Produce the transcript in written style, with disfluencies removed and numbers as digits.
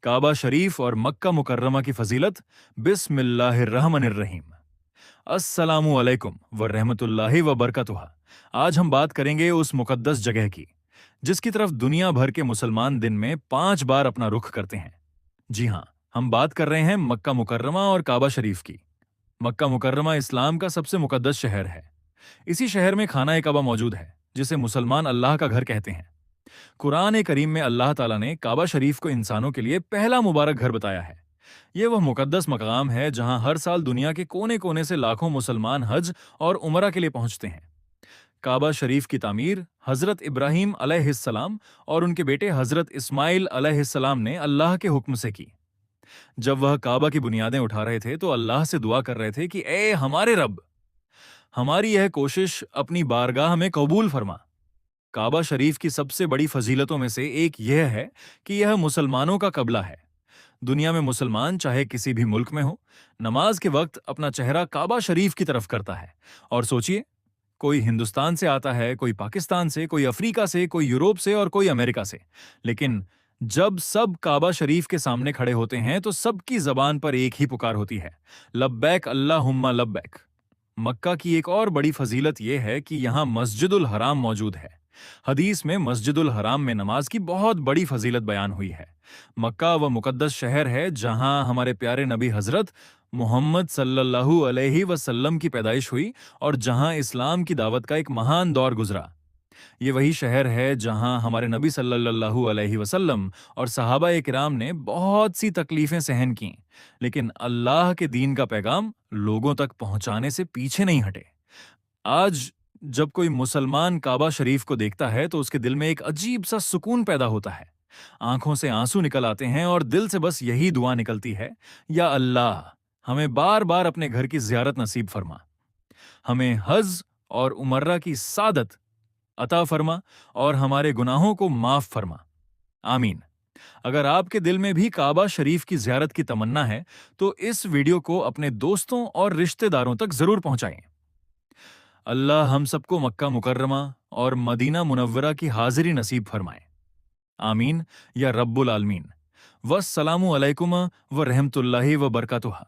काबा शरीफ और मक्का मुकर्रमा की फजीलत। बिस्मिल्लाहिर्रहमानिर्रहीम। अस्सलामु अलैकुम व रहमतुल्लाहि व बरकatuह। आज हम बात करेंगे उस मुकद्दस जगह की जिसकी तरफ दुनिया भर के मुसलमान दिन में 5 बार अपना रुख करते हैं। जी हाँ, हम बात कर रहे हैं मक्का मुकर्रमा और काबा शरीफ की। मक्का मुकर्रमा इस्लाम का सबसे मुकद्दस शहर है। इसी शहर में खाना काबा मौजूद है जिसे मुसलमान अल्लाह का घर कहते हैं। कुरान करीम में अल्लाह ताला ने काबा शरीफ को इंसानों के लिए पहला मुबारक घर बताया है। ये वह मुकद्दस मकाम है जहां हर साल दुनिया के कोने कोने से लाखों मुसलमान हज और उमरा के लिए पहुंचते हैं। काबा शरीफ की तामीर हजरत इब्राहीम अलैहिस्सलाम और उनके बेटे हजरत इस्माइल अलैहिस्सलाम ने अल्लाह के हुक्म से की। जब वह काबा की बुनियादें उठा रहे थे तो अल्लाह से दुआ कर रहे थे कि ए हमारे रब, हमारी यह कोशिश अपनी बारगाह में कबूल फरमा। काबा शरीफ की सबसे बड़ी फजीलतों में से एक यह है कि यह मुसलमानों का कबला है। दुनिया में मुसलमान चाहे किसी भी मुल्क में हो, नमाज के वक्त अपना चेहरा काबा शरीफ की तरफ करता है। और सोचिए, कोई हिंदुस्तान से आता है, कोई पाकिस्तान से, कोई अफ्रीका से, कोई यूरोप से और कोई अमेरिका से, लेकिन जब सब काबा शरीफ के सामने खड़े होते हैं तो सबकी जबान पर एक ही पुकार होती है, लब्बैक अल्लाहुम्मा लब्बैक। मक्का की एक और बड़ी फजीलत यह है कि यहाँ मस्जिदुल हराम मौजूद है। हदीस में मस्जिदुल हराम में नमाज की बहुत बड़ी फजीलत बयान हुई है। मक्का वह मुकद्दस शहर है जहां हमारे प्यारे नबी हजरत मोहम्मद सल्लल्लाहु अलैहि वसल्लम की पैदाइश हुई और जहां इस्लाम की दावत का एक महान दौर गुजरा। ये वही शहर है जहां हमारे नबी सल्लल्लाहु अलैहि वसल्लम और सहाबा किराम ने बहुत सी तकलीफें सहन की, लेकिन अल्लाह के दीन का पैगाम लोगों तक पहुंचाने से पीछे नहीं हटे। आज जब कोई मुसलमान काबा शरीफ को देखता है तो उसके दिल में एक अजीब सा सुकून पैदा होता है। आंखों से आंसू निकल आते हैं और दिल से बस यही दुआ निकलती है, या अल्लाह, हमें बार बार अपने घर की ज़ियारत नसीब फरमा, हमें हज और उमरा की सादत अता फरमा और हमारे गुनाहों को माफ फरमा। आमीन। अगर आपके दिल में भी काबा शरीफ की ज़ियारत की तमन्ना है तो इस वीडियो को अपने दोस्तों और रिश्तेदारों तक जरूर पहुंचाएं। अल्लाह हम सबको मक्का मुकर्रमा और मदीना मुनव्वरा की हाजिरी नसीब फरमाए। आमीन या रब्बुल आलमीन। वस्सलामु अलैकुम व रहमतुल्लाहि व बरकातुह।